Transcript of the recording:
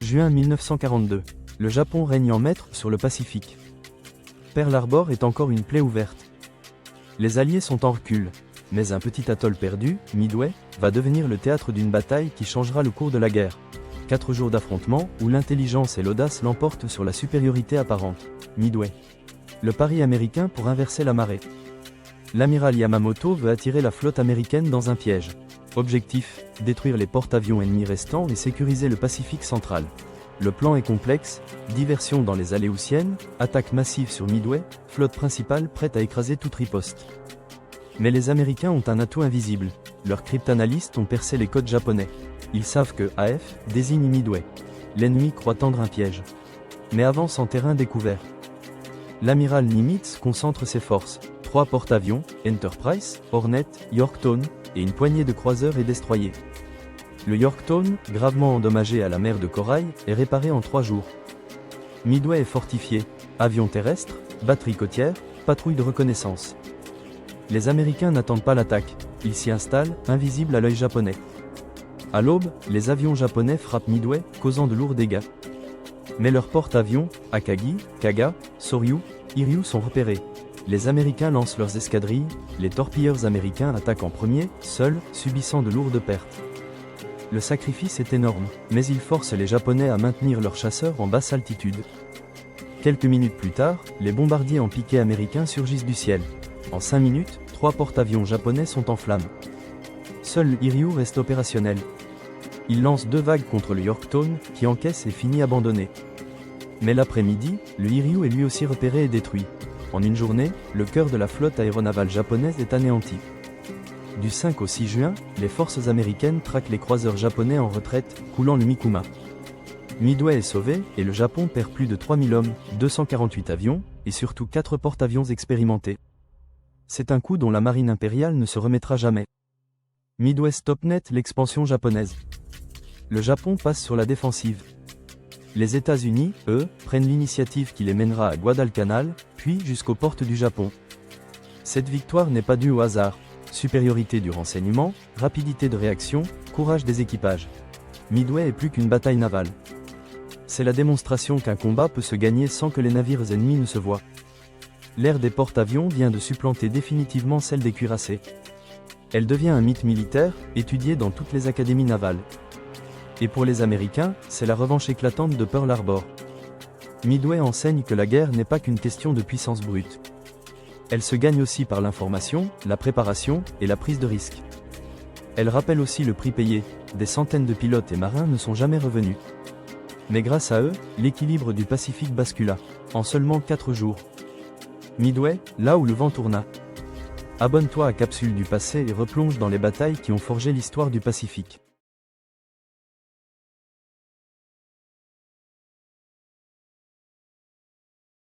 Juin 1942. Le Japon règne en maître sur le Pacifique. Pearl Harbor est encore une plaie ouverte. Les Alliés sont en recul, mais un petit atoll perdu, Midway, va devenir le théâtre d'une bataille qui changera le cours de la guerre. 4 jours d'affrontement où l'intelligence et l'audace l'emportent sur la supériorité apparente. Midway. Le pari américain pour inverser la marée. L'amiral Yamamoto veut attirer la flotte américaine dans un piège. Objectif, détruire les porte-avions ennemis restants et sécuriser le Pacifique central. Le plan est complexe, diversion dans les Aléoutiennes, attaque massive sur Midway, flotte principale prête à écraser toute riposte. Mais les Américains ont un atout invisible. Leurs cryptanalystes ont percé les codes japonais. Ils savent que AF désigne Midway. L'ennemi croit tendre un piège, mais avance en terrain découvert. L'amiral Nimitz concentre ses forces. 3 porte-avions, Enterprise, Hornet, Yorktown, et une poignée de croiseurs et destroyers. Le Yorktown, gravement endommagé à la mer de Corail, est réparé en 3 jours. Midway est fortifié, avions terrestres, batteries côtières, patrouilles de reconnaissance. Les Américains n'attendent pas l'attaque, ils s'y installent, invisibles à l'œil japonais. À l'aube, les avions japonais frappent Midway, causant de lourds dégâts. Mais leurs porte-avions, Akagi, Kaga, Soryu, Hiryu sont repérés. Les Américains lancent leurs escadrilles, les torpilleurs américains attaquent en premier, seuls, subissant de lourdes pertes. Le sacrifice est énorme, mais il force les Japonais à maintenir leurs chasseurs en basse altitude. Quelques minutes plus tard, les bombardiers en piqué américains surgissent du ciel. En 5 minutes, 3 porte-avions japonais sont en flammes. Seul Hiryu reste opérationnel. Il lance 2 vagues contre le Yorktown, qui encaisse et finit abandonné. Mais l'après-midi, le Hiryu est lui aussi repéré et détruit. En une journée, le cœur de la flotte aéronavale japonaise est anéanti. Du 5 au 6 juin, les forces américaines traquent les croiseurs japonais en retraite, coulant le Mikuma. Midway est sauvé, et le Japon perd plus de 3000 hommes, 248 avions, et surtout 4 porte-avions expérimentés. C'est un coup dont la marine impériale ne se remettra jamais. Midway stoppe net l'expansion japonaise. Le Japon passe sur la défensive. Les États-Unis, eux, prennent l'initiative qui les mènera à Guadalcanal, puis jusqu'aux portes du Japon. Cette victoire n'est pas due au hasard. Supériorité du renseignement, rapidité de réaction, courage des équipages. Midway est plus qu'une bataille navale. C'est la démonstration qu'un combat peut se gagner sans que les navires ennemis ne se voient. L'ère des porte-avions vient de supplanter définitivement celle des cuirassés. Elle devient un mythe militaire, étudié dans toutes les académies navales. Et pour les Américains, c'est la revanche éclatante de Pearl Harbor. Midway enseigne que la guerre n'est pas qu'une question de puissance brute. Elle se gagne aussi par l'information, la préparation et la prise de risque. Elle rappelle aussi le prix payé. Des centaines de pilotes et marins ne sont jamais revenus. Mais grâce à eux, l'équilibre du Pacifique bascula, en seulement 4 jours. Midway, là où le vent tourna. Abonne-toi à Capsule du passé et replonge dans les batailles qui ont forgé l'histoire du Pacifique.